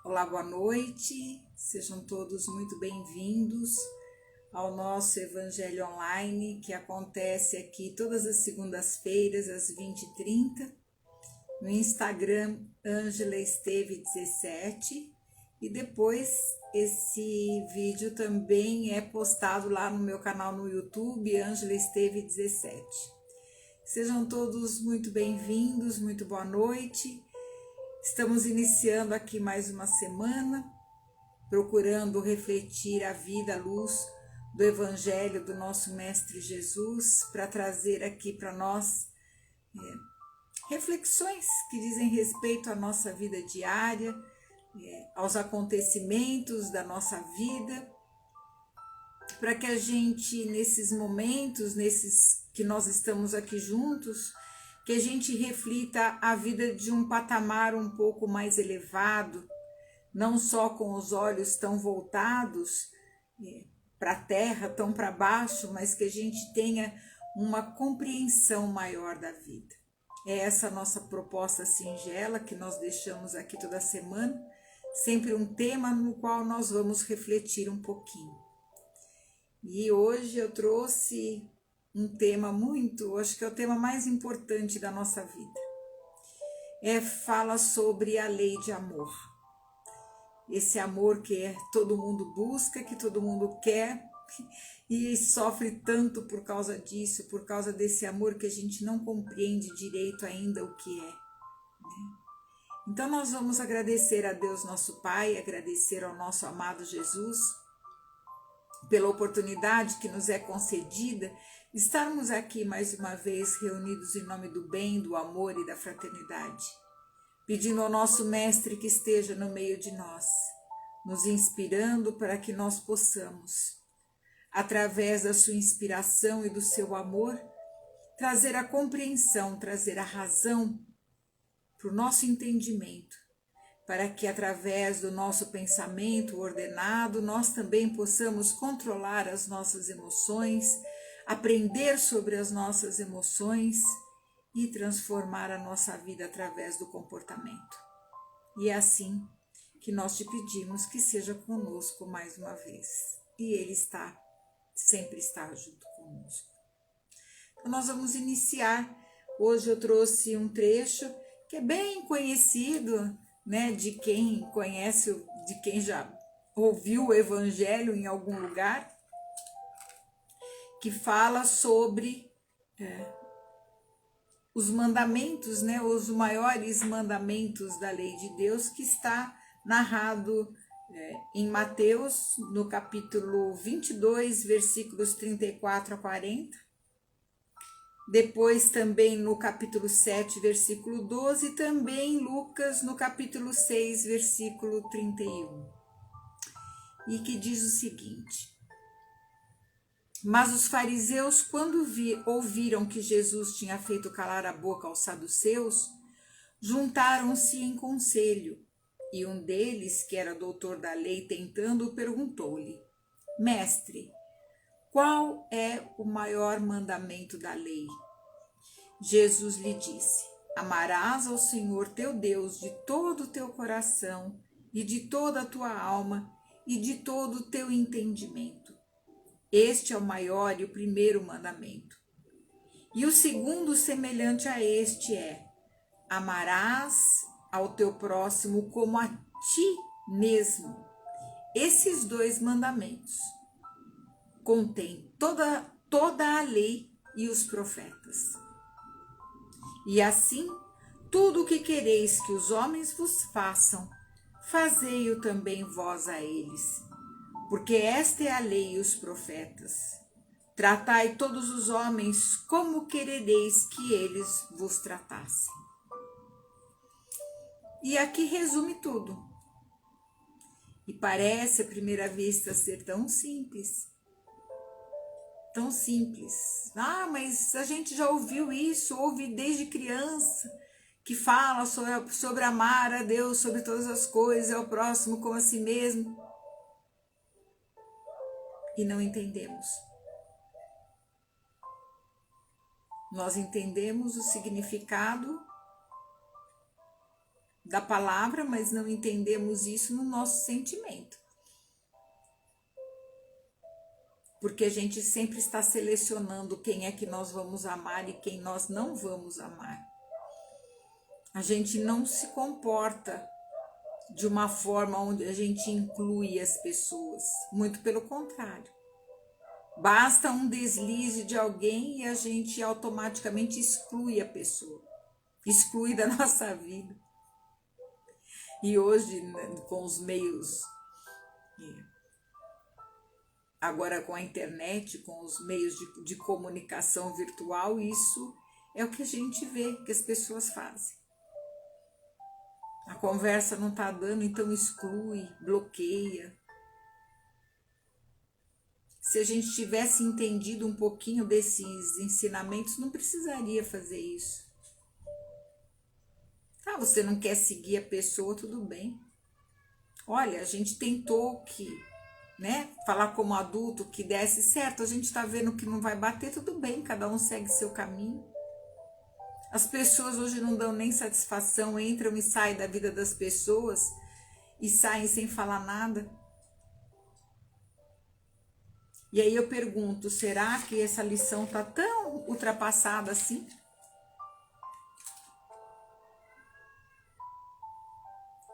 Olá, boa noite, sejam todos muito bem-vindos ao nosso Evangelho Online, que acontece aqui todas as segundas-feiras, às 20h30, no Instagram Ângela Esteve 17, e depois esse vídeo também é postado lá no meu canal no YouTube, Ângela Esteve 17. Sejam todos muito bem-vindos, muito boa noite. Estamos iniciando aqui mais uma semana, procurando refletir a vida à luz do Evangelho do nosso Mestre Jesus, para trazer aqui para nós reflexões que dizem respeito à nossa vida diária, aos acontecimentos da nossa vida, para que a gente, nesses momentos, nesses que nós estamos aqui juntos, que a gente reflita a vida de um patamar um pouco mais elevado, não só com os olhos tão voltados para a terra, tão para baixo, mas que a gente tenha uma compreensão maior da vida. É essa a nossa proposta singela que nós deixamos aqui toda semana, sempre um tema no qual nós vamos refletir um pouquinho. E hoje eu trouxe um tema acho que é o tema mais importante da nossa vida. Fala sobre a lei de amor. Esse amor que todo mundo busca, que todo mundo quer e sofre tanto por causa disso, por causa desse amor que a gente não compreende direito ainda o que é. Então nós vamos agradecer a Deus nosso Pai, agradecer ao nosso amado Jesus pela oportunidade que nos é concedida, estarmos aqui mais uma vez reunidos em nome do bem, do amor e da fraternidade, pedindo ao nosso Mestre que esteja no meio de nós, nos inspirando para que nós possamos, através da sua inspiração e do seu amor, trazer a compreensão, trazer a razão para o nosso entendimento, para que através do nosso pensamento ordenado, nós também possamos controlar as nossas emoções, aprender sobre as nossas emoções e transformar a nossa vida através do comportamento. E é assim que nós te pedimos que seja conosco mais uma vez. E Ele sempre está junto conosco. Então nós vamos iniciar. Hoje eu trouxe um trecho que é bem conhecido, né, de quem conhece, de quem já ouviu o Evangelho em algum lugar, que fala sobre os mandamentos, né, os maiores mandamentos da lei de Deus, que está narrado em Mateus, no capítulo 22, versículos 34 a 40. Depois também no capítulo 7, versículo 12, e também em Lucas, no capítulo 6, versículo 31. E que diz o seguinte: Mas os fariseus, quando ouviram que Jesus tinha feito calar a boca aos saduceus, juntaram-se em conselho, e um deles, que era doutor da lei, tentando-o, perguntou-lhe: Mestre, qual é o maior mandamento da lei? Jesus lhe disse: Amarás ao Senhor teu Deus de todo o teu coração e de toda a tua alma e de todo o teu entendimento. Este é o maior e o primeiro mandamento. E o segundo, semelhante a este, é: amarás ao teu próximo como a ti mesmo. Esses dois mandamentos contém toda a lei e os profetas. E assim, tudo o que quereis que os homens vos façam, fazei-o também vós a eles. Porque esta é a lei e os profetas. Tratai todos os homens como querereis que eles vos tratassem. E aqui resume tudo. E parece à primeira vista ser tão simples. Tão simples. Ah, mas a gente já ouviu isso, ouve desde criança, que fala sobre amar a Deus sobre todas as coisas, ao próximo como a si mesmo. E não entendemos. Nós entendemos o significado da palavra, mas não entendemos isso no nosso sentimento. Porque a gente sempre está selecionando quem é que nós vamos amar e quem nós não vamos amar. A gente não se comporta de uma forma onde a gente inclui as pessoas. Muito pelo contrário. Basta um deslize de alguém e a gente automaticamente exclui a pessoa. Exclui da nossa vida. E hoje, né, com os meios, agora com a internet, com os meios de comunicação virtual, isso é o que a gente vê que as pessoas fazem. A conversa não está dando, então exclui, bloqueia. Se a gente tivesse entendido um pouquinho desses ensinamentos, não precisaria fazer isso. Ah, você não quer seguir a pessoa, tudo bem. Olha, a gente tentou que, né, falar como adulto que desse certo, a gente está vendo que não vai bater, tudo bem, cada um segue seu caminho. As pessoas hoje não dão nem satisfação, entram e saem da vida das pessoas e saem sem falar nada. E aí eu pergunto, será que essa lição está tão ultrapassada assim?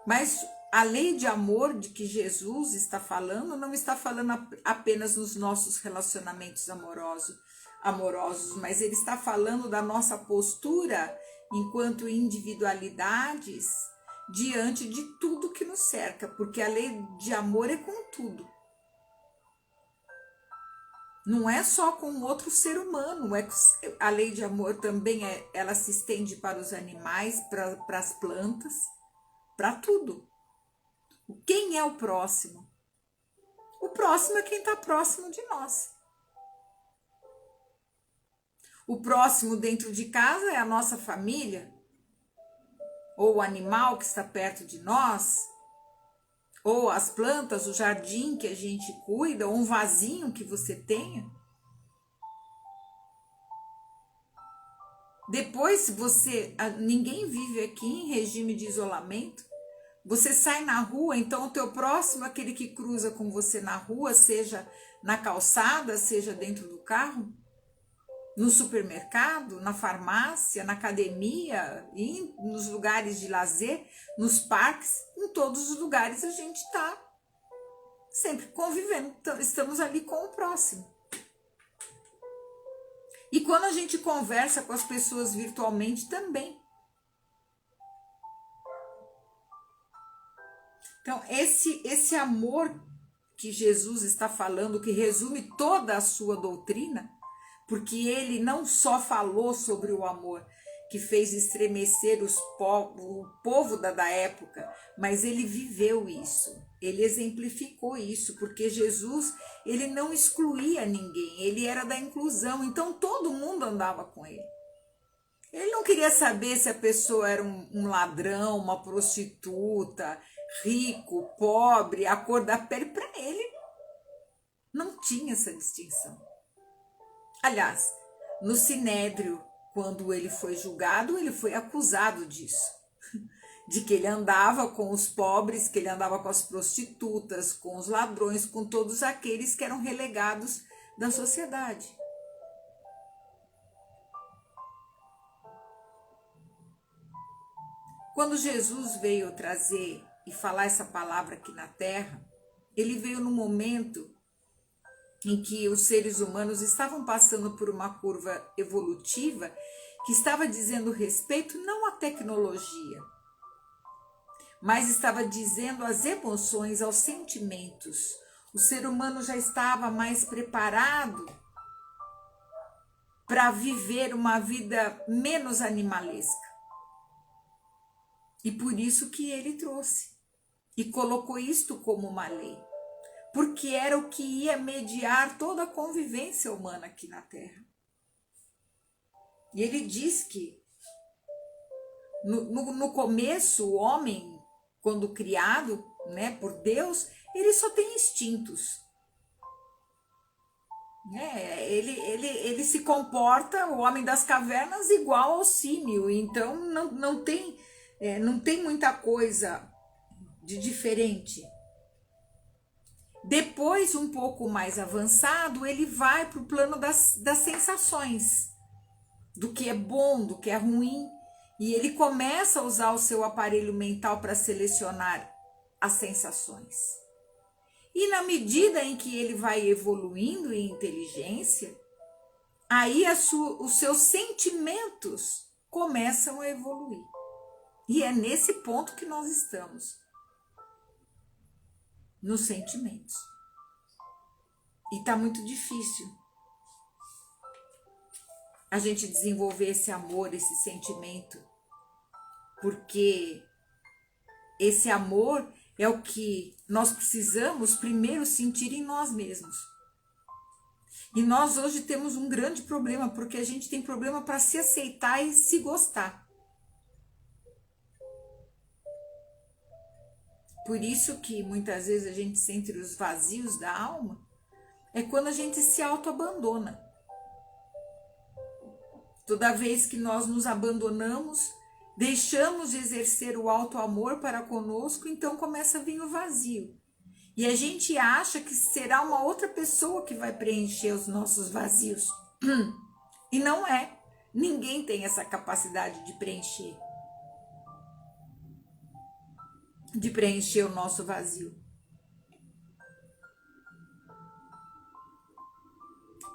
Mas a lei de amor de que Jesus está falando, não está falando apenas nos nossos relacionamentos amorosos, mas ele está falando da nossa postura enquanto individualidades diante de tudo que nos cerca, porque a lei de amor é com tudo. Não é só com outro ser humano, a lei de amor também ela se estende para os animais, para as plantas, para tudo. Quem é o próximo? O próximo é quem está próximo de nós. O próximo dentro de casa é a nossa família, ou o animal que está perto de nós, ou as plantas, o jardim que a gente cuida, ou um vasinho que você tenha. Depois ninguém vive aqui em regime de isolamento. Você sai na rua, então o teu próximo, aquele que cruza com você na rua, seja na calçada, seja dentro do carro, no supermercado, na farmácia, na academia, e nos lugares de lazer, nos parques, em todos os lugares a gente está sempre convivendo, estamos ali com o próximo. E quando a gente conversa com as pessoas virtualmente também. Então, esse amor que Jesus está falando, que resume toda a sua doutrina, porque ele não só falou sobre o amor que fez estremecer o povo da época, mas ele viveu isso, ele exemplificou isso, porque Jesus, ele não excluía ninguém, ele era da inclusão, então todo mundo andava com ele. Ele não queria saber se a pessoa era um ladrão, uma prostituta, rico, pobre, a cor da pele, para ele não tinha essa distinção. Aliás, no Sinédrio, quando ele foi julgado, ele foi acusado disso, de que ele andava com os pobres, que ele andava com as prostitutas, com os ladrões, com todos aqueles que eram relegados da sociedade. Quando Jesus veio trazer e falar essa palavra aqui na Terra, ele veio no momento em que os seres humanos estavam passando por uma curva evolutiva que estava dizendo respeito não à tecnologia, mas estava dizendo às emoções, aos sentimentos. O ser humano já estava mais preparado para viver uma vida menos animalesca. E por isso que ele trouxe e colocou isto como uma lei. Porque era o que ia mediar toda a convivência humana aqui na Terra. E ele diz que no começo o homem, quando criado, né, por Deus, ele só tem instintos. Ele se comporta, o homem das cavernas, igual ao símio. Então não tem não tem muita coisa de diferente. Depois, um pouco mais avançado, ele vai para o plano das sensações, do que é bom, do que é ruim, e ele começa a usar o seu aparelho mental para selecionar as sensações. E na medida em que ele vai evoluindo em inteligência, aí os seus sentimentos começam a evoluir. E é nesse ponto que nós estamos, nos sentimentos. E está muito difícil a gente desenvolver esse amor, esse sentimento, porque esse amor é o que nós precisamos primeiro sentir em nós mesmos. E nós hoje temos um grande problema, porque a gente tem problema para se aceitar e se gostar. Por isso que muitas vezes a gente sente os vazios da alma, é quando a gente se autoabandona. Toda vez que nós nos abandonamos, deixamos de exercer o auto-amor para conosco, então começa a vir o vazio. E a gente acha que será uma outra pessoa que vai preencher os nossos vazios. E não é. Ninguém tem essa capacidade de preencher o nosso vazio.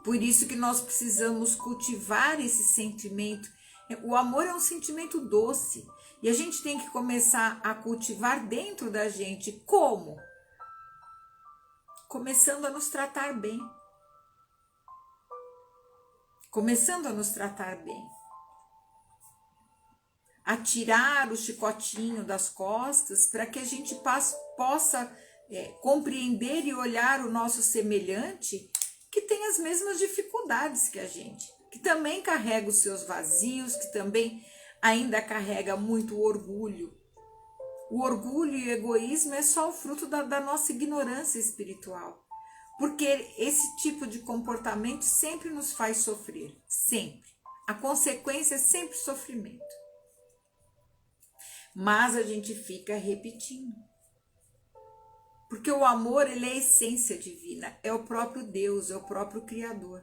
Por isso que nós precisamos cultivar esse sentimento. O amor é um sentimento doce. E a gente tem que começar a cultivar dentro da gente. Como? Começando a nos tratar bem. Começando a nos tratar bem. A tirar o chicotinho das costas para que a gente possa compreender e olhar o nosso semelhante que tem as mesmas dificuldades que a gente, que também carrega os seus vazios, que também ainda carrega muito orgulho. O orgulho e o egoísmo é só o fruto da nossa ignorância espiritual, porque esse tipo de comportamento sempre nos faz sofrer, sempre. A consequência é sempre sofrimento. Mas a gente fica repetindo. Porque o amor, ele é a essência divina, é o próprio Deus, é o próprio Criador.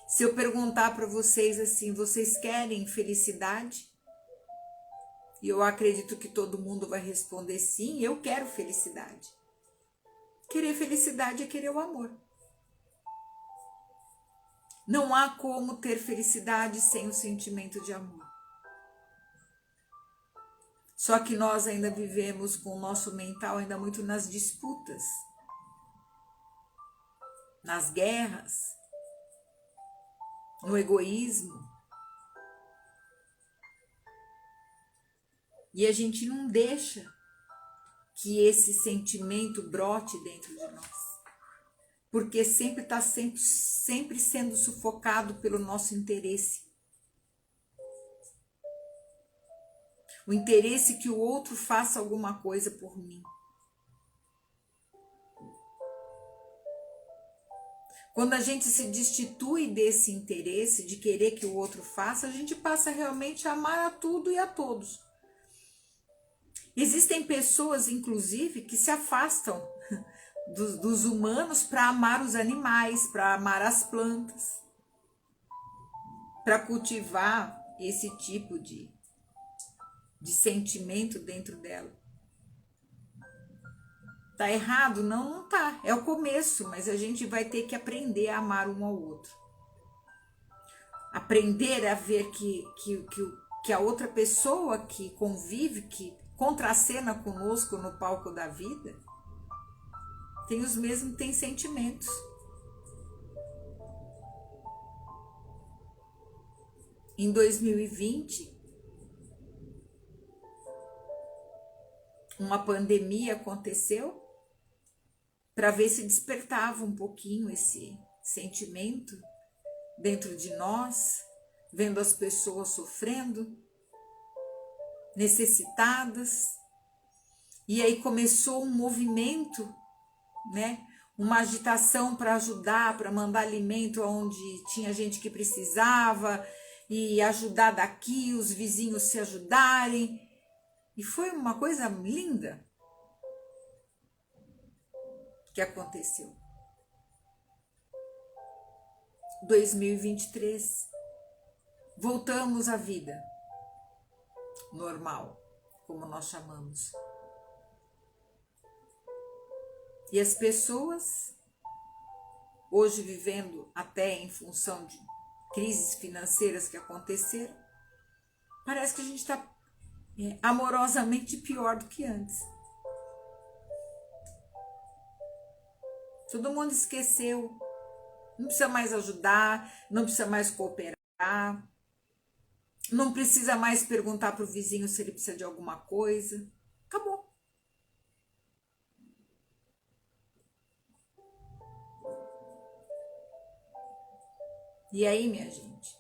Se eu perguntar para vocês assim, vocês querem felicidade? E eu acredito que todo mundo vai responder sim, eu quero felicidade. Querer felicidade é querer o amor. Não há como ter felicidade sem o sentimento de amor. Só que nós ainda vivemos com o nosso mental ainda muito nas disputas, nas guerras, no egoísmo. E a gente não deixa que esse sentimento brote dentro de nós. Porque sempre está sempre sendo sufocado pelo nosso interesse. O interesse que o outro faça alguma coisa por mim. Quando a gente se destitui desse interesse de querer que o outro faça, a gente passa realmente a amar a tudo e a todos. Existem pessoas, inclusive, que se afastam dos humanos para amar os animais, para amar as plantas, para cultivar esse tipo de sentimento dentro dela. Tá errado? Não, não tá. É o começo, mas a gente vai ter que aprender a amar um ao outro. Aprender a ver que a outra pessoa que convive, que contracena conosco no palco da vida, tem sentimentos. Em 2020, uma pandemia aconteceu para ver se despertava um pouquinho esse sentimento dentro de nós, vendo as pessoas sofrendo, necessitadas. E aí começou um movimento, né? Uma agitação para ajudar, para mandar alimento onde tinha gente que precisava. e ajudar daqui, os vizinhos se ajudarem. E foi uma coisa linda que aconteceu. 2023, voltamos à vida normal, como nós chamamos. E as pessoas, hoje vivendo até em função de crises financeiras que aconteceram, parece que a gente está amorosamente pior do que antes. Todo mundo esqueceu, não precisa mais ajudar, não precisa mais cooperar, não precisa mais perguntar para o vizinho se ele precisa de alguma coisa. Acabou. E aí, minha gente,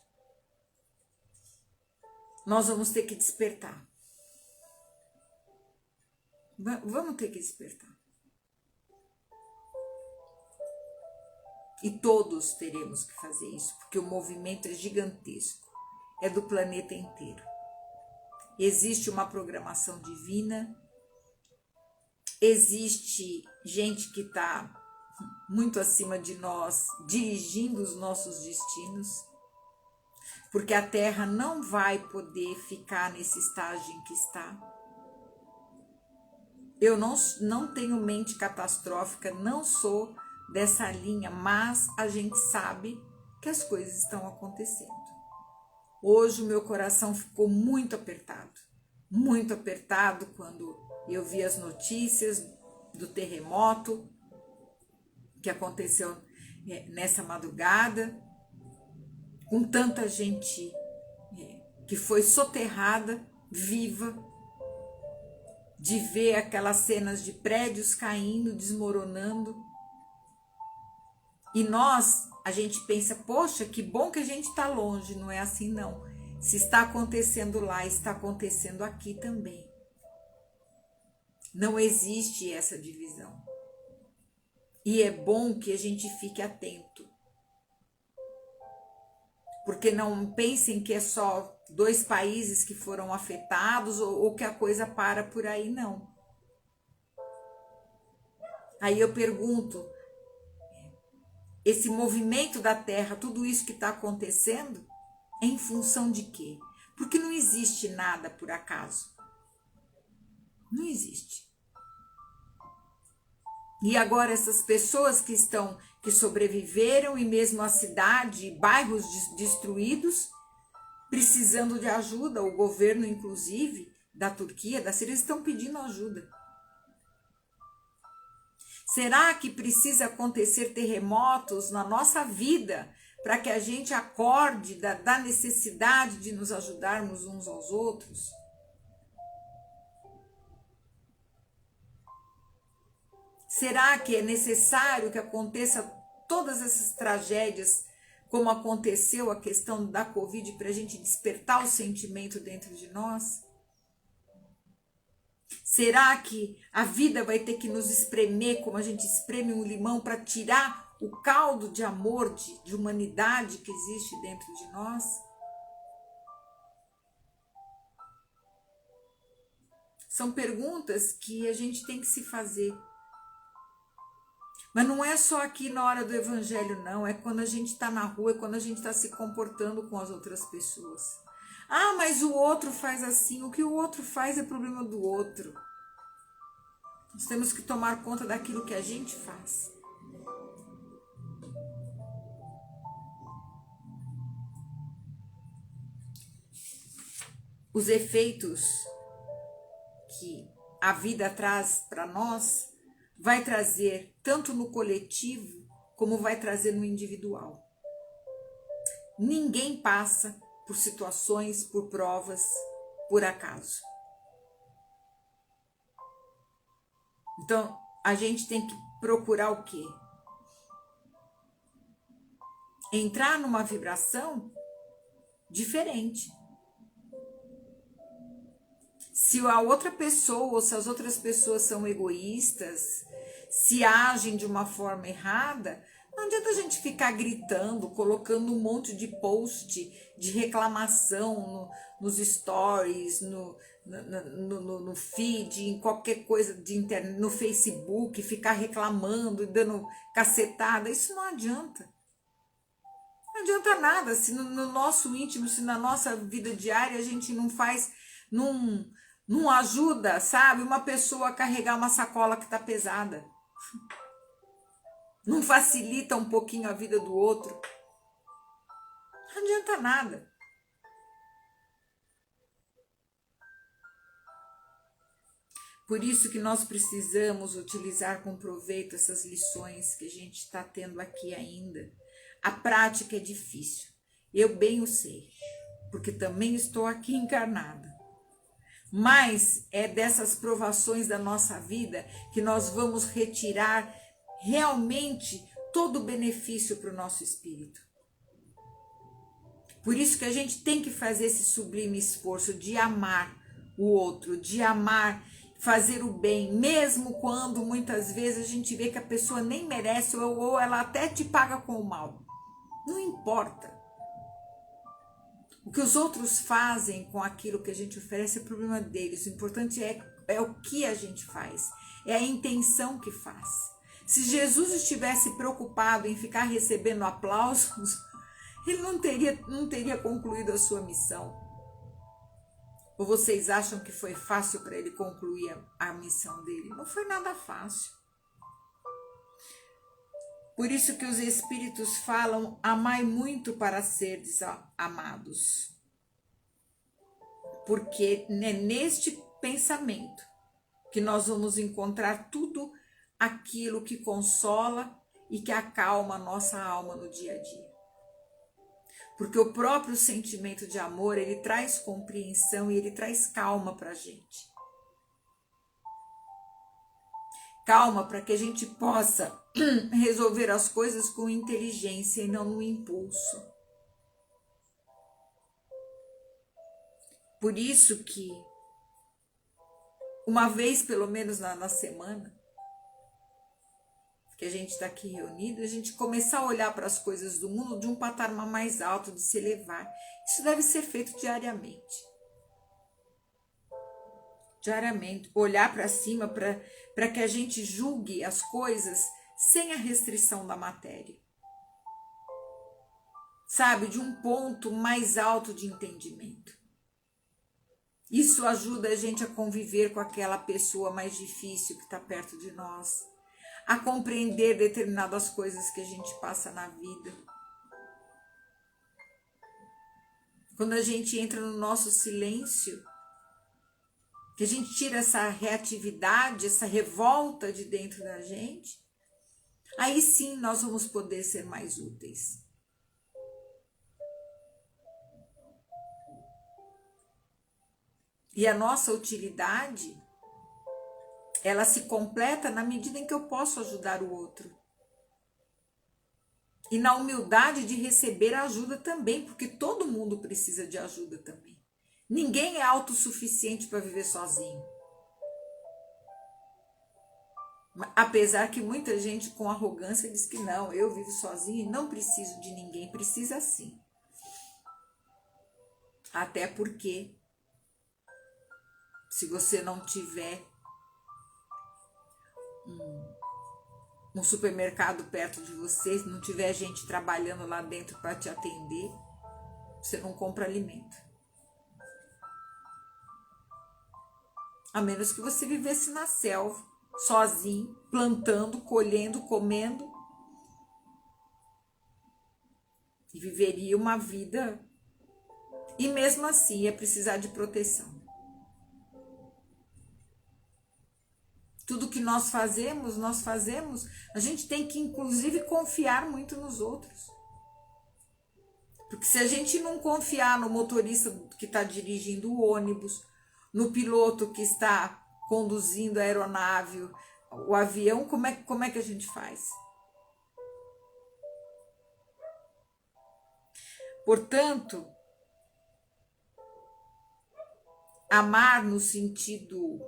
nós vamos ter que despertar. Vamos ter que despertar. E todos teremos que fazer isso, porque o movimento é gigantesco, é do planeta inteiro. Existe uma programação divina, existe gente que está muito acima de nós, dirigindo os nossos destinos, porque a Terra não vai poder ficar nesse estágio em que está. Eu não tenho mente catastrófica, não sou dessa linha, mas a gente sabe que as coisas estão acontecendo. Hoje o meu coração ficou muito apertado quando eu vi as notícias do terremoto que aconteceu nessa madrugada, com tanta gente que foi soterrada, viva, de ver aquelas cenas de prédios caindo, desmoronando. E a gente pensa, poxa, que bom que a gente está longe. Não é assim, não. Se está acontecendo lá, está acontecendo aqui também. Não existe essa divisão. E é bom que a gente fique atento. Porque não pensem que é só 2 países que foram afetados ou que a coisa para por aí, não. Aí eu pergunto, esse movimento da Terra, tudo isso que está acontecendo, é em função de quê? Porque não existe nada por acaso. Não existe. E agora essas pessoas que sobreviveram, e mesmo a cidade, bairros destruídos, precisando de ajuda, o governo inclusive da Turquia, da Síria, estão pedindo ajuda. Será que precisa acontecer terremotos na nossa vida para que a gente acorde da necessidade de nos ajudarmos uns aos outros? Será que é necessário que aconteça todas essas tragédias, como aconteceu a questão da Covid, para a gente despertar o sentimento dentro de nós? Será que a vida vai ter que nos espremer como a gente espreme um limão para tirar o caldo de amor, de humanidade que existe dentro de nós? São perguntas que a gente tem que se fazer. Mas não é só aqui na hora do evangelho, não. É quando a gente está na rua, é quando a gente está se comportando com as outras pessoas. Ah, mas o outro faz assim. O que o outro faz é problema do outro. Nós temos que tomar conta daquilo que a gente faz. Os efeitos que a vida traz para nós vai trazer tanto no coletivo como vai trazer no individual. Ninguém passa por situações, por provas, por acaso. Então, a gente tem que procurar o quê? Entrar numa vibração diferente. Se a outra pessoa ou se as outras pessoas são egoístas, se agem de uma forma errada, Não adianta a gente ficar gritando, colocando um monte de post de reclamação nos stories, no feed, em qualquer coisa de internet, no Facebook, ficar reclamando, dando cacetada. Isso não adianta. Não adianta nada se no nosso íntimo, se na nossa vida diária a gente não faz, não ajuda, sabe? Uma pessoa a carregar uma sacola que está pesada. Não facilita um pouquinho a vida do outro. Não adianta nada. Por isso que nós precisamos utilizar com proveito essas lições que a gente está tendo aqui ainda. A prática é difícil, eu bem o sei, porque também estou aqui encarnada. Mas é dessas provações da nossa vida que nós vamos retirar realmente todo o benefício para o nosso espírito. Por isso que a gente tem que fazer esse sublime esforço de amar o outro, de amar, fazer o bem, mesmo quando muitas vezes a gente vê que a pessoa nem merece ou ela até te paga com o mal. Não importa. O que os outros fazem com aquilo que a gente oferece é problema deles. O importante é o que a gente faz, é a intenção que faz. Se Jesus estivesse preocupado em ficar recebendo aplausos, ele não teria concluído a sua missão. Ou vocês acham que foi fácil para ele concluir a missão dele? Não foi nada fácil. Por isso que os Espíritos falam, amai muito para serdes amados. Porque é neste pensamento que nós vamos encontrar tudo aquilo que consola e que acalma a nossa alma no dia a dia. Porque o próprio sentimento de amor, ele traz compreensão e ele traz calma para a gente. Calma para que a gente possa resolver as coisas com inteligência e não no impulso. Por isso que, uma vez pelo menos na semana, que a gente está aqui reunido, a gente começar a olhar para as coisas do mundo de um patamar mais alto, de se elevar. Isso deve ser feito diariamente. Diariamente, olhar para cima para que a gente julgue as coisas sem a restrição da matéria. Sabe, de um ponto mais alto de entendimento. Isso ajuda a gente a conviver com aquela pessoa mais difícil que está perto de nós, a compreender determinadas coisas que a gente passa na vida. Quando a gente entra no nosso silêncio, que a gente tira essa reatividade, essa revolta de dentro da gente, aí sim nós vamos poder ser mais úteis. E a nossa utilidade, ela se completa na medida em que eu posso ajudar o outro. E na humildade de receber ajuda também, porque todo mundo precisa de ajuda também. Ninguém é autossuficiente para viver sozinho. Apesar que muita gente com arrogância diz que não, eu vivo sozinho e não preciso de ninguém. Precisa sim. Até porque, se você não tiver um supermercado perto de você, se não tiver gente trabalhando lá dentro para te atender, você não compra alimento. A menos que você vivesse na selva, sozinho, plantando, colhendo, comendo. E viveria uma vida. E mesmo assim ia precisar de proteção. Tudo que nós fazemos, a gente tem que inclusive confiar muito nos outros. Porque se a gente não confiar no motorista que está dirigindo o ônibus, no piloto que está conduzindo a aeronave, o avião, como é que a gente faz? Portanto, amar no sentido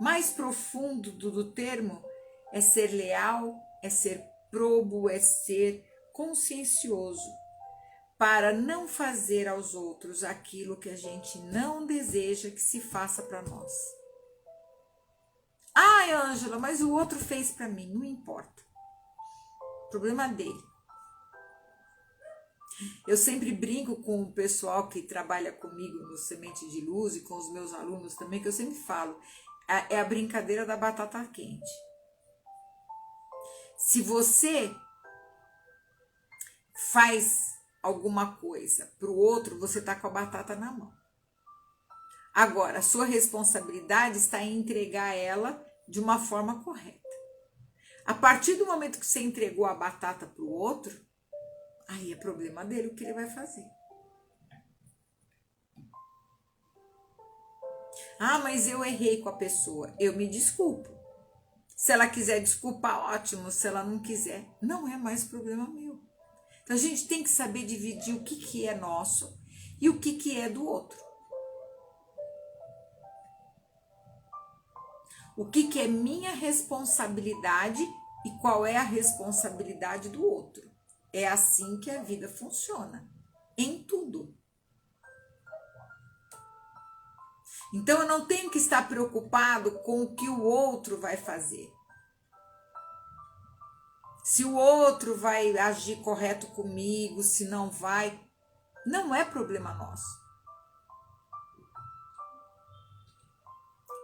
mais profundo do termo é ser leal, é ser probo é ser consciencioso para não fazer aos outros aquilo que a gente não deseja que se faça para nós. Ai, Ângela, mas o outro fez para mim, não importa. Problema dele. Eu sempre brinco com o pessoal que trabalha comigo no Semente de Luz e com os meus alunos também, que eu sempre falo, é a brincadeira da batata quente. Se você faz alguma coisa para o outro, você está com a batata na mão. Agora, a sua responsabilidade está em entregar ela de uma forma correta. A partir do momento que você entregou a batata para o outro, aí é problema dele o que ele vai fazer. Ah, mas eu errei com a pessoa. Eu me desculpo. Se ela quiser desculpar, ótimo. Se ela não quiser, não é mais problema meu. Então a gente tem que saber dividir o que é nosso e o que é do outro. O que é minha responsabilidade e qual é a responsabilidade do outro. É assim que a vida funciona, em tudo. Então eu não tenho que estar preocupado com o que o outro vai fazer. Se o outro vai agir correto comigo, se não vai, não é problema nosso.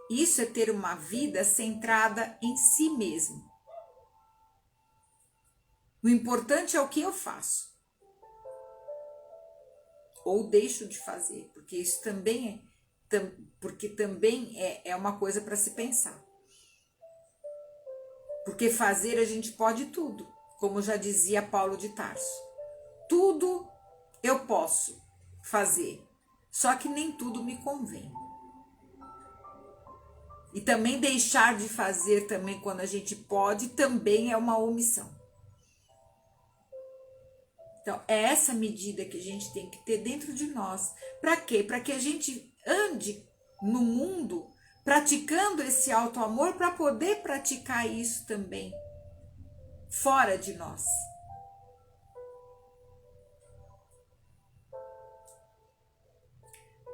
Isso é ter uma vida centrada em si mesmo. O importante é o que eu faço. Ou deixo de fazer, porque isso também é uma coisa para se pensar. Porque fazer a gente pode tudo, como já dizia Paulo de Tarso. Tudo eu posso fazer, só que nem tudo me convém. E também deixar de fazer também quando a gente pode, também é uma omissão. Então, é essa medida que a gente tem que ter dentro de nós. Para quê? Para que a gente ande no mundo praticando esse auto-amor para poder praticar isso também fora de nós.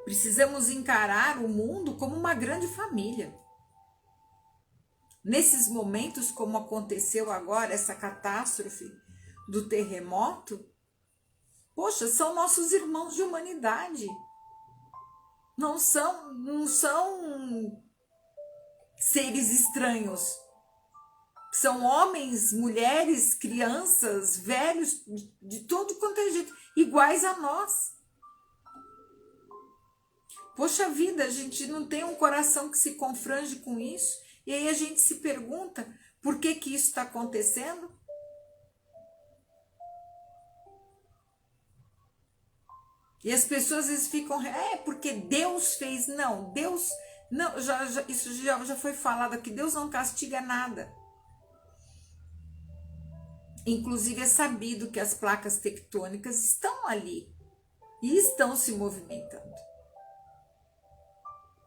Precisamos encarar o mundo como uma grande família. Nesses momentos, como aconteceu agora, essa catástrofe do terremoto, poxa, são nossos irmãos de humanidade. Não são seres estranhos. São homens, mulheres, crianças, velhos, de todo quanto é jeito, iguais a nós. Poxa vida, a gente não tem um coração que se confrange com isso? E aí a gente se pergunta, por que isso está acontecendo? E as pessoas às vezes ficam, porque Deus fez. Não, Deus, não, isso já foi falado aqui, Deus não castiga nada. Inclusive é sabido que as placas tectônicas estão ali e estão se movimentando.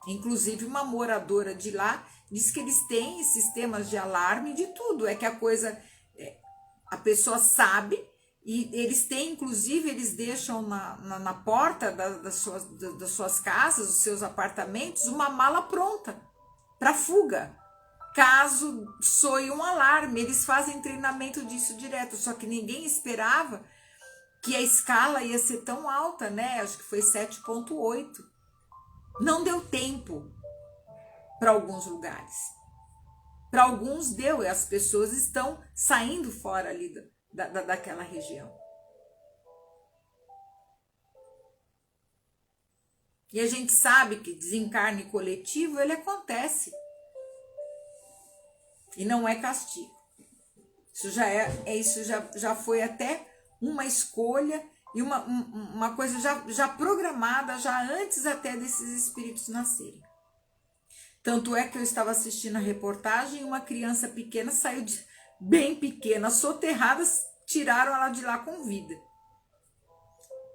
Inclusive uma moradora de lá diz que eles têm sistemas de alarme de tudo. É que a coisa, a pessoa sabe e eles têm, inclusive eles deixam na porta das suas casas, dos seus apartamentos, uma mala pronta para fuga. Caso soe um alarme, eles fazem treinamento disso direto, só que ninguém esperava que a escala ia ser tão alta, né? Acho que foi 7,8. Não deu tempo para alguns lugares. Para alguns deu, e as pessoas estão saindo fora ali daquela região. E a gente sabe que desencarne coletivo, ele acontece. E não é castigo. Isso já foi até uma escolha e uma coisa já programada, já antes até desses espíritos nascerem. Tanto é que eu estava assistindo a reportagem e uma criança pequena saiu bem pequena, soterrada, tiraram ela de lá com vida.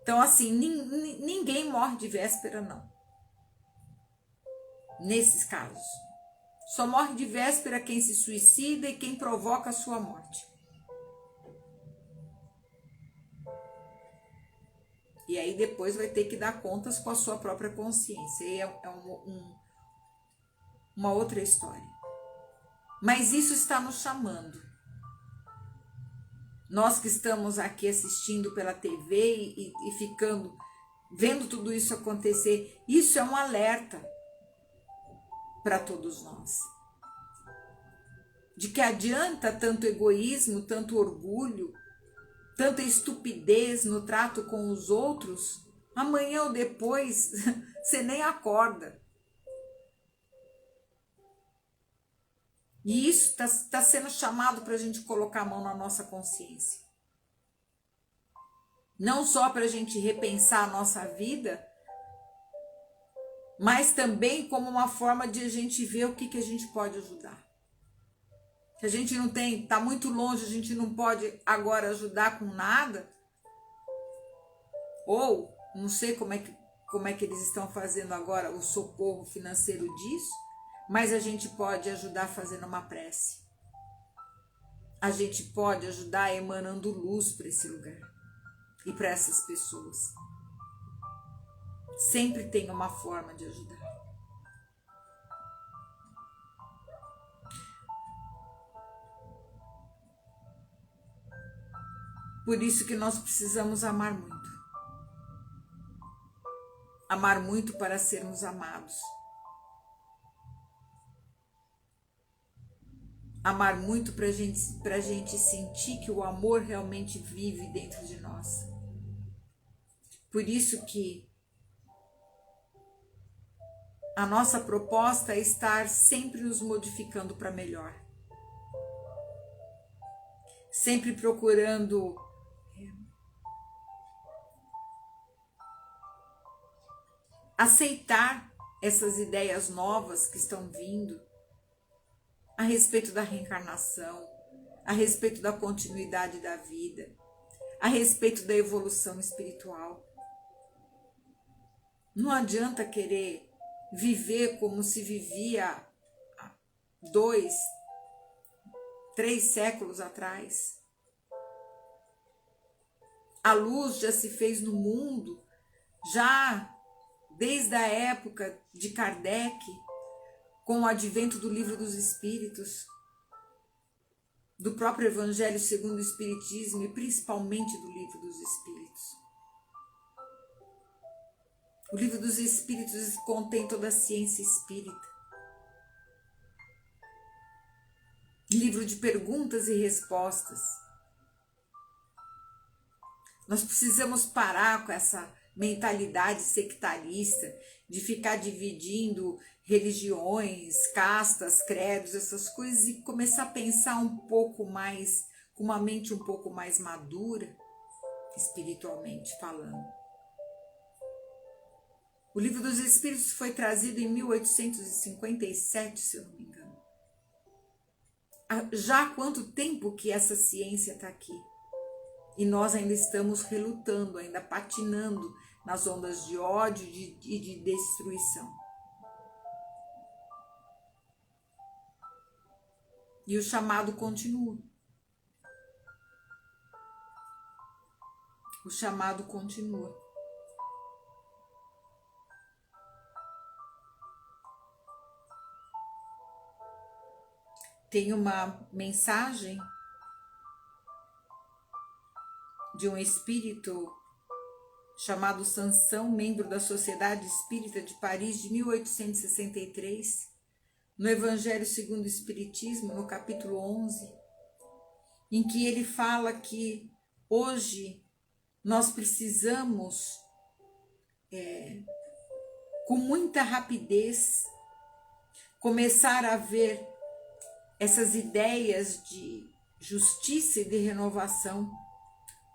Então, assim, ninguém morre de véspera, não. Nesses casos. Só morre de véspera quem se suicida e quem provoca a sua morte. E aí depois vai ter que dar contas com a sua própria consciência. E é uma outra história. Mas isso está nos chamando. Nós que estamos aqui assistindo pela TV e ficando, vendo tudo isso acontecer, isso é um alerta para todos nós. De que adianta tanto egoísmo, tanto orgulho, tanta estupidez no trato com os outros, amanhã ou depois você nem acorda. E isso está sendo chamado para a gente colocar a mão na nossa consciência. Não só para a gente repensar a nossa vida, mas também como uma forma de a gente ver o que a gente pode ajudar. Se a gente não tem, está muito longe, a gente não pode agora ajudar com nada, ou não sei como é que eles estão fazendo agora o socorro financeiro disso, mas a gente pode ajudar fazendo uma prece. A gente pode ajudar emanando luz para esse lugar e para essas pessoas. Sempre tem uma forma de ajudar. Por isso que nós precisamos amar muito. Amar muito para sermos amados. Amar muito para a gente sentir que o amor realmente vive dentro de nós. Por isso que a nossa proposta é estar sempre nos modificando para melhor. Sempre procurando aceitar essas ideias novas que estão vindo a respeito da reencarnação, a respeito da continuidade da vida, a respeito da evolução espiritual. Não adianta querer viver como se vivia há 2, 3 séculos atrás. A luz já se fez no mundo, já desde a época de Kardec, com o advento do Livro dos Espíritos, do próprio Evangelho segundo o Espiritismo e principalmente do Livro dos Espíritos. O Livro dos Espíritos contém toda a ciência espírita. Livro de perguntas e respostas. Nós precisamos parar com essa mentalidade sectarista de ficar dividindo religiões, castas, credos, essas coisas e começar a pensar um pouco mais, com uma mente um pouco mais madura, espiritualmente falando. O Livro dos Espíritos foi trazido em 1857, se eu não me engano. Já há quanto tempo que essa ciência está aqui? E nós ainda estamos relutando, ainda patinando nas ondas de ódio e de destruição. E o chamado continua. O chamado continua. Tem uma mensagem de um espírito chamado Sansão, membro da Sociedade Espírita de Paris de 1863, no Evangelho segundo o Espiritismo, no capítulo 11, em que ele fala que hoje nós precisamos, com muita rapidez, começar a ver essas ideias de justiça e de renovação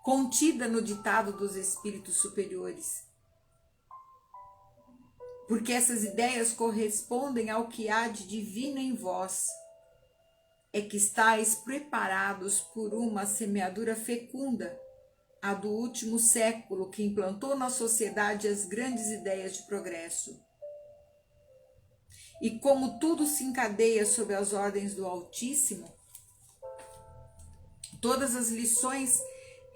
contida no ditado dos espíritos superiores. Porque essas ideias correspondem ao que há de divino em vós. É que estáis preparados por uma semeadura fecunda, a do último século, que implantou na sociedade as grandes ideias de progresso. E como tudo se encadeia sob as ordens do Altíssimo, todas as lições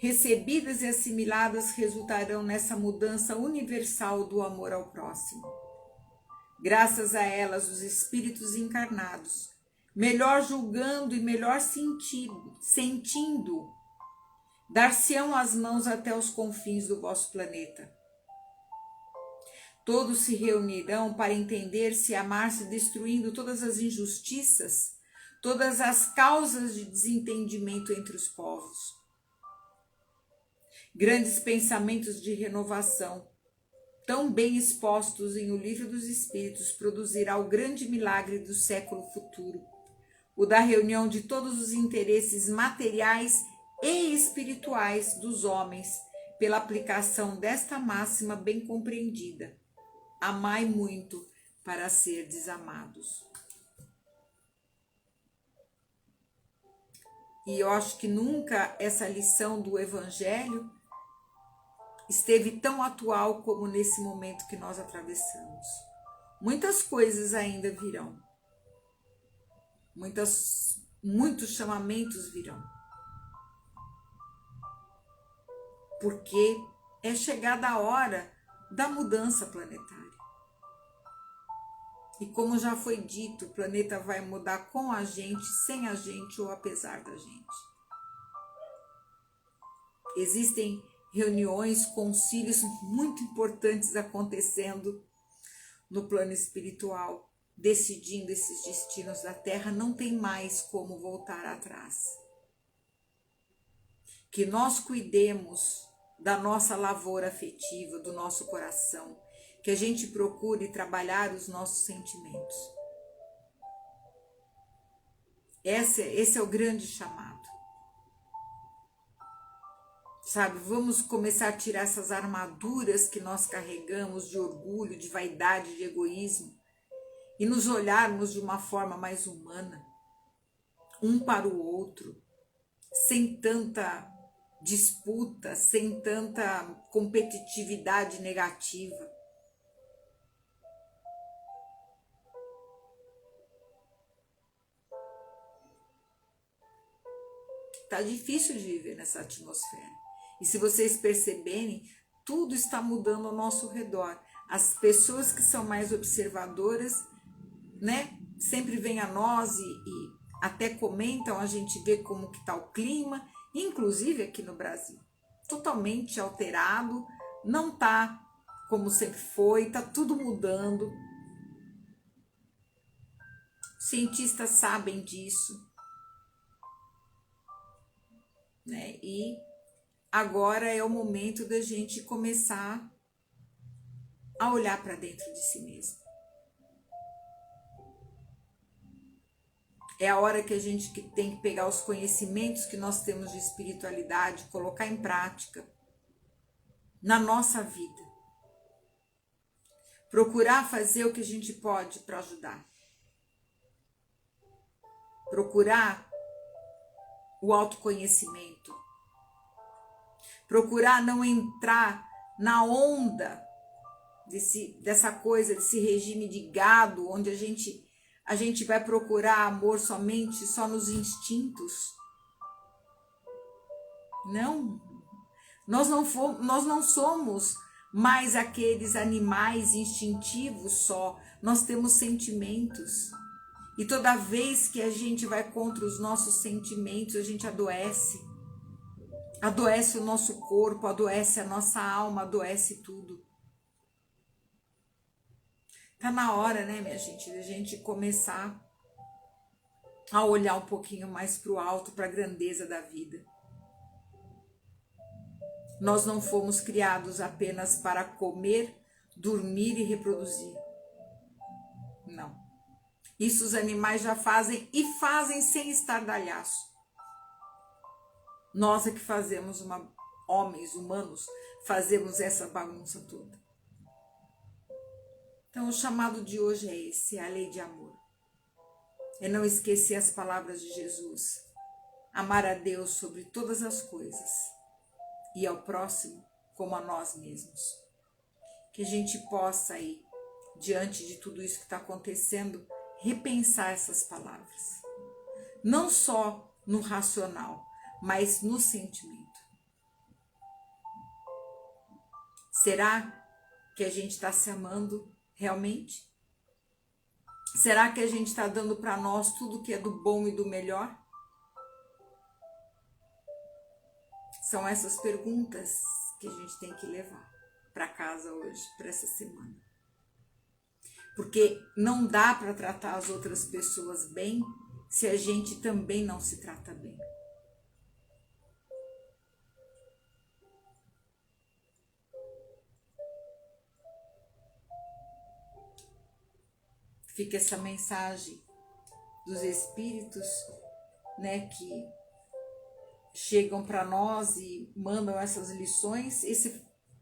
recebidas e assimiladas, resultarão nessa mudança universal do amor ao próximo. Graças a elas, os espíritos encarnados, melhor julgando e melhor sentindo, dar-se-ão as mãos até os confins do vosso planeta. Todos se reunirão para entender-se e amar-se, destruindo todas as injustiças, todas as causas de desentendimento entre os povos. Grandes pensamentos de renovação, tão bem expostos em O Livro dos Espíritos, produzirá o grande milagre do século futuro, o da reunião de todos os interesses materiais e espirituais dos homens, pela aplicação desta máxima bem compreendida: amai muito para serdes amados. E eu acho que nunca essa lição do Evangelho esteve tão atual como nesse momento que nós atravessamos. Muitas coisas ainda virão. Muitos chamamentos virão. Porque é chegada a hora da mudança planetária. E como já foi dito, o planeta vai mudar com a gente, sem a gente ou apesar da gente. Existem reuniões, concílios muito importantes acontecendo no plano espiritual, decidindo esses destinos da Terra. Não tem mais como voltar atrás. Que nós cuidemos da nossa lavoura afetiva, do nosso coração, que a gente procure trabalhar os nossos sentimentos. Esse é o grande chamado. Sabe, vamos começar a tirar essas armaduras que nós carregamos de orgulho, de vaidade, de egoísmo, e nos olharmos de uma forma mais humana, um para o outro, sem tanta disputa, sem tanta competitividade negativa. Tá difícil de viver nessa atmosfera. E se vocês perceberem, tudo está mudando ao nosso redor. As pessoas que são mais observadoras, né, sempre vêm a nós e até comentam, a gente vê como que está o clima, inclusive aqui no Brasil. Totalmente alterado, não tá como sempre foi, tá tudo mudando. Cientistas sabem disso, né? E agora é o momento da gente começar a olhar para dentro de si mesmo. É a hora que a gente tem que pegar os conhecimentos que nós temos de espiritualidade, colocar em prática na nossa vida. Procurar fazer o que a gente pode para ajudar. Procurar o autoconhecimento. Procurar não entrar na onda dessa coisa, desse regime de gado, onde a gente vai procurar amor somente só nos instintos. Não, nós não somos mais aqueles animais instintivos só, nós temos sentimentos. E toda vez que a gente vai contra os nossos sentimentos, a gente adoece. Adoece o nosso corpo, adoece a nossa alma, adoece tudo. Tá na hora, né, minha gente, da gente começar a olhar um pouquinho mais para o alto, para a grandeza da vida. Nós não fomos criados apenas para comer, dormir e reproduzir. Não. Isso os animais já fazem e fazem sem estardalhaço. Nós é que fazemos, homens, humanos, fazemos essa bagunça toda. Então o chamado de hoje é esse, é a lei de amor. É não esquecer as palavras de Jesus. Amar a Deus sobre todas as coisas e ao próximo como a nós mesmos. Que a gente possa aí, diante de tudo isso que está acontecendo, repensar essas palavras. Não só no racional, mas no sentimento. Será que a gente está se amando realmente? Será que a gente está dando para nós tudo que é do bom e do melhor? São essas perguntas que a gente tem que levar para casa hoje, para essa semana. Porque não dá para tratar as outras pessoas bem se a gente também não se trata bem. Fica essa mensagem dos espíritos, né, que chegam para nós e mandam essas lições.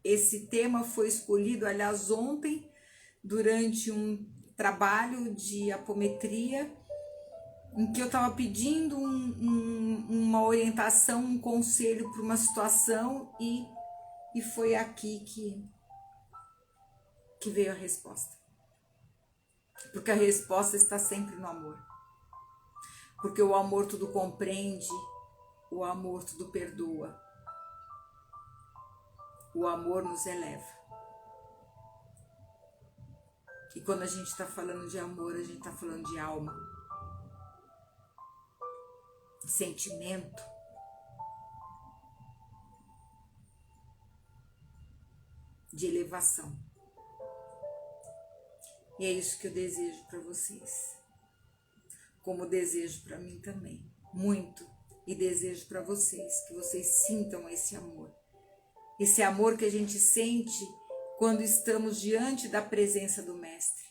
Esse tema foi escolhido, aliás, ontem, durante um trabalho de apometria, em que eu estava pedindo uma orientação, um conselho para uma situação e foi aqui que veio a resposta. Porque a resposta está sempre no amor. Porque o amor tudo compreende, o amor tudo perdoa, o amor nos eleva. E quando a gente está falando de amor, a gente está falando de alma, de sentimento, de elevação. E é isso que eu desejo para vocês, como desejo para mim também, muito, e desejo para vocês, que vocês sintam esse amor que a gente sente quando estamos diante da presença do Mestre,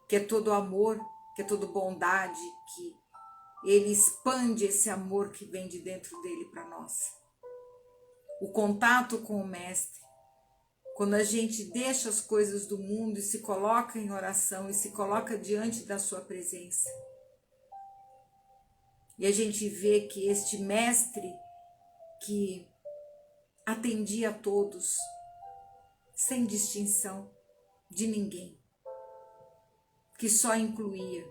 que é todo amor, que é toda bondade, que ele expande esse amor que vem de dentro dele para nós. O contato com o Mestre, quando a gente deixa as coisas do mundo e se coloca em oração e se coloca diante da sua presença. E a gente vê que este Mestre que atendia a todos, sem distinção de ninguém, que só incluía,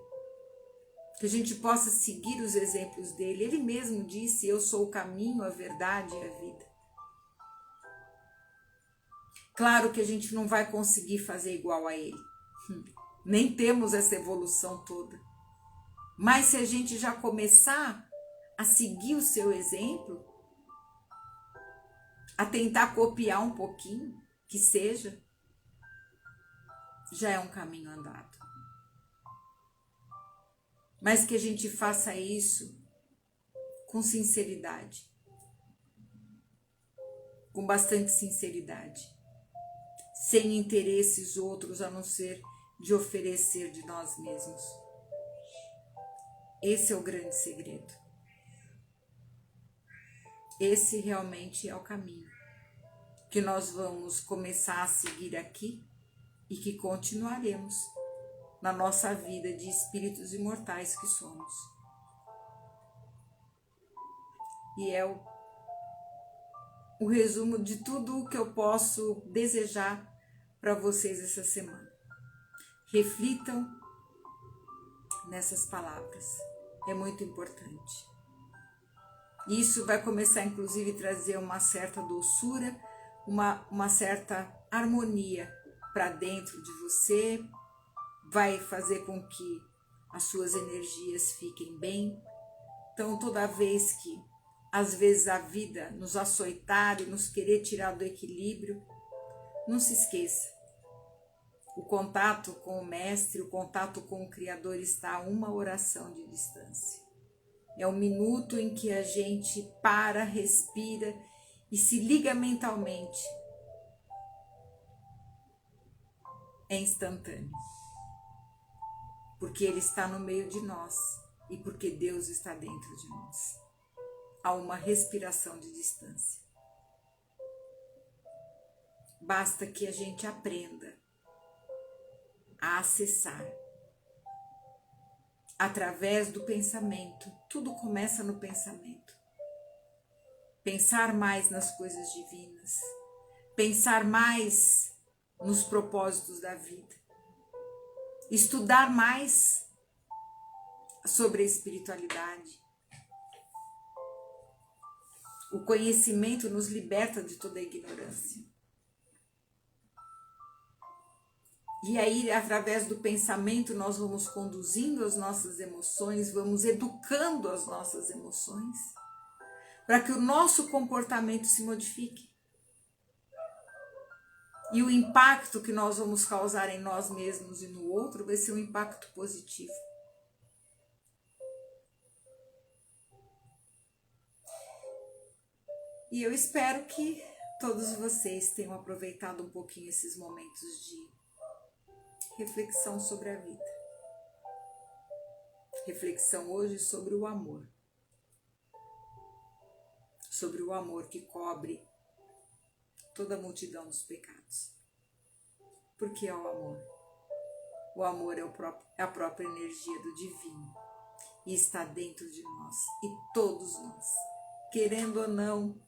que a gente possa seguir os exemplos dele. Ele mesmo disse: eu sou o caminho, a verdade e a vida. Claro que a gente não vai conseguir fazer igual a ele, nem temos essa evolução toda, mas se a gente já começar a seguir o seu exemplo, a tentar copiar um pouquinho, que seja, já é um caminho andado. Mas que a gente faça isso com sinceridade, com bastante sinceridade, sem interesses outros a não ser de oferecer de nós mesmos. Esse é o grande segredo. Esse realmente é o caminho que nós vamos começar a seguir aqui e que continuaremos na nossa vida de espíritos imortais que somos. E é o resumo de tudo o que eu posso desejar para vocês essa semana. Reflitam nessas palavras, é muito importante. Isso vai começar, inclusive, a trazer uma certa doçura, uma certa harmonia para dentro de você, vai fazer com que as suas energias fiquem bem. Então, toda vez que, às vezes, a vida nos açoitar e nos querer tirar do equilíbrio, não se esqueça, o contato com o Mestre, o contato com o Criador está a uma oração de distância. É o minuto em que a gente para, respira e se liga mentalmente. É instantâneo. Porque Ele está no meio de nós e porque Deus está dentro de nós. Há uma respiração de distância. Basta que a gente aprenda a acessar através do pensamento. Tudo começa no pensamento. Pensar mais nas coisas divinas, pensar mais nos propósitos da vida, estudar mais sobre a espiritualidade. O conhecimento nos liberta de toda a ignorância. E aí, através do pensamento, nós vamos conduzindo as nossas emoções, vamos educando as nossas emoções, para que o nosso comportamento se modifique. E o impacto que nós vamos causar em nós mesmos e no outro vai ser um impacto positivo. E eu espero que todos vocês tenham aproveitado um pouquinho esses momentos de reflexão sobre a vida. Reflexão hoje sobre o amor. Sobre o amor que cobre toda a multidão dos pecados. Porque é o amor. O amor é a própria energia do divino. E está dentro de nós. E todos nós, querendo ou não,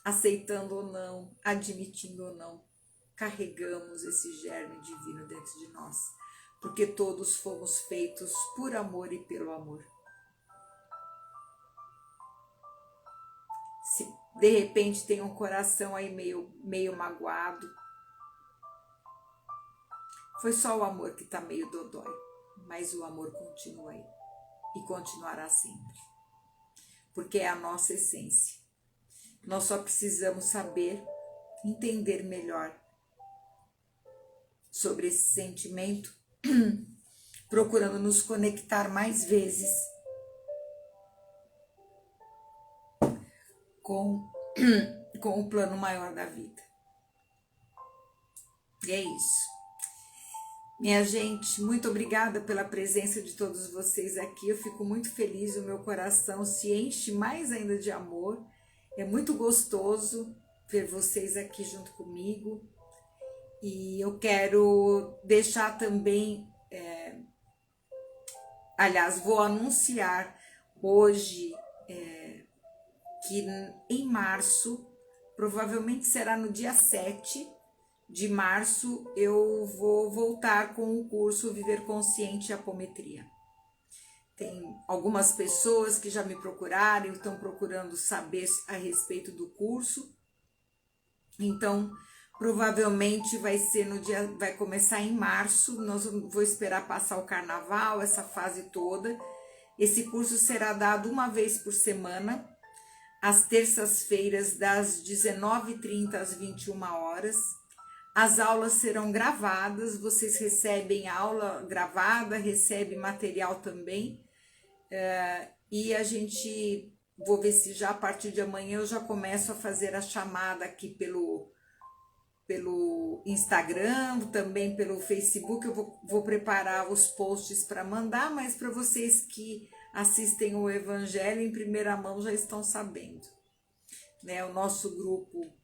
aceitando ou não, admitindo ou não, carregamos esse germe divino dentro de nós, porque todos fomos feitos por amor e pelo amor. Se de repente tem um coração aí meio magoado, foi só o amor que está meio dodói, mas o amor continua aí e continuará sempre, porque é a nossa essência. Nós só precisamos saber, entender melhor sobre esse sentimento, procurando nos conectar mais vezes com o plano maior da vida. E é isso. Minha gente, muito obrigada pela presença de todos vocês aqui. Eu fico muito feliz, o meu coração se enche mais ainda de amor. É muito gostoso ver vocês aqui junto comigo. E eu quero deixar também, aliás, vou anunciar hoje que em março, provavelmente será no dia 7 de março, eu vou voltar com o curso Viver Consciente e Apometria. Tem algumas pessoas que já me procuraram e estão procurando saber a respeito do curso. Então, provavelmente vai começar em março. Vou esperar passar o carnaval, essa fase toda. Esse curso será dado uma vez por semana, às terças-feiras, das 19h30 às 21h. As aulas serão gravadas, vocês recebem aula gravada, recebem material também. E vou ver se já a partir de amanhã eu já começo a fazer a chamada aqui pelo Instagram, também pelo Facebook. Eu vou preparar os posts para mandar, mas para vocês que assistem o Evangelho em primeira mão já estão sabendo, né? O nosso grupo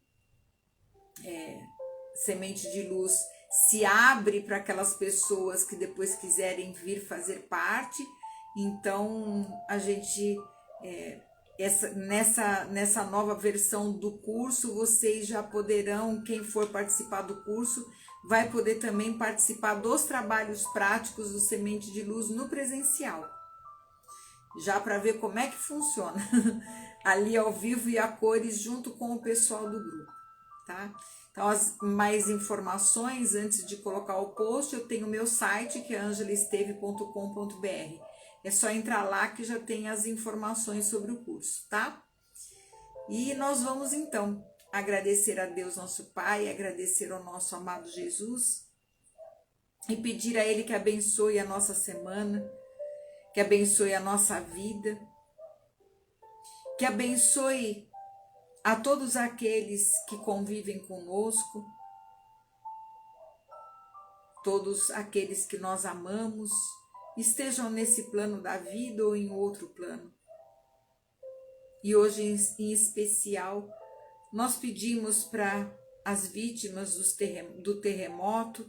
Semente de Luz se abre para aquelas pessoas que depois quiserem vir fazer parte. Então, a gente, nessa nova versão do curso, vocês já poderão, quem for participar do curso, vai poder também participar dos trabalhos práticos do Semente de Luz no presencial. Já para ver como é que funciona, ali ao vivo e a cores, junto com o pessoal do grupo, tá? Então, as mais informações, antes de colocar o post, eu tenho o meu site, que é angelesteve.com.br. É só entrar lá que já tem as informações sobre o curso, tá? E nós vamos, então, agradecer a Deus, nosso Pai, agradecer ao nosso amado Jesus e pedir a Ele que abençoe a nossa semana, que abençoe a nossa vida, que abençoe a todos aqueles que convivem conosco, todos aqueles que nós amamos, estejam nesse plano da vida ou em outro plano. E hoje, em especial, nós pedimos para as vítimas do terremoto,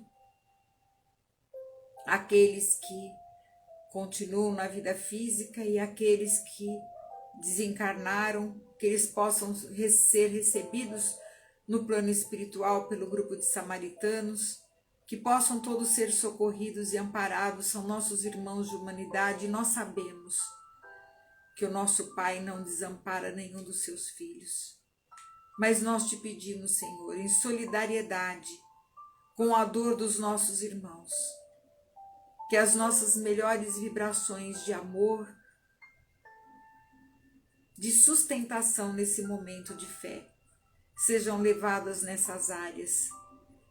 aqueles que continuam na vida física e aqueles que desencarnaram, que eles possam ser recebidos no plano espiritual pelo grupo de samaritanos, que possam todos ser socorridos e amparados, são nossos irmãos de humanidade, e nós sabemos que o nosso Pai não desampara nenhum dos seus filhos. Mas nós te pedimos, Senhor, em solidariedade com a dor dos nossos irmãos. Que as nossas melhores vibrações de amor, de sustentação nesse momento de fé, sejam levadas nessas áreas.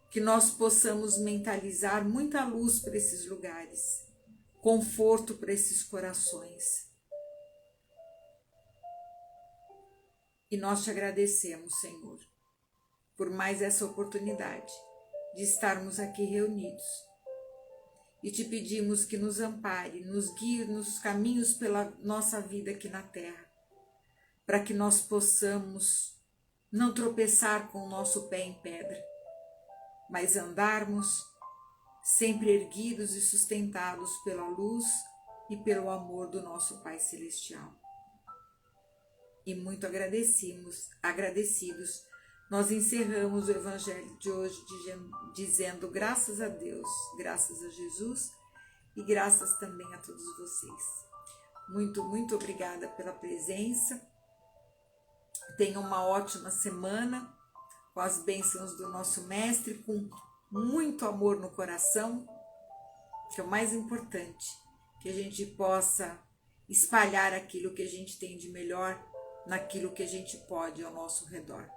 Que nós possamos mentalizar muita luz para esses lugares, conforto para esses corações. E nós te agradecemos, Senhor, por mais essa oportunidade de estarmos aqui reunidos. E te pedimos que nos ampare, nos guie nos caminhos pela nossa vida aqui na Terra, para que nós possamos não tropeçar com o nosso pé em pedra, mas andarmos sempre erguidos e sustentados pela luz e pelo amor do nosso Pai Celestial. E muito agradecidos, nós encerramos o Evangelho de hoje dizendo graças a Deus, graças a Jesus e graças também a todos vocês. Muito, muito obrigada pela presença. Tenham uma ótima semana com as bênçãos do nosso Mestre, com muito amor no coração, que é o mais importante, que a gente possa espalhar aquilo que a gente tem de melhor naquilo que a gente pode ao nosso redor.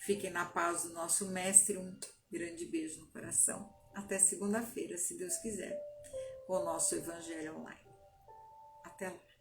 Fiquem na paz do nosso Mestre, um grande beijo no coração. Até segunda-feira, se Deus quiser, com o nosso Evangelho Online. Até lá.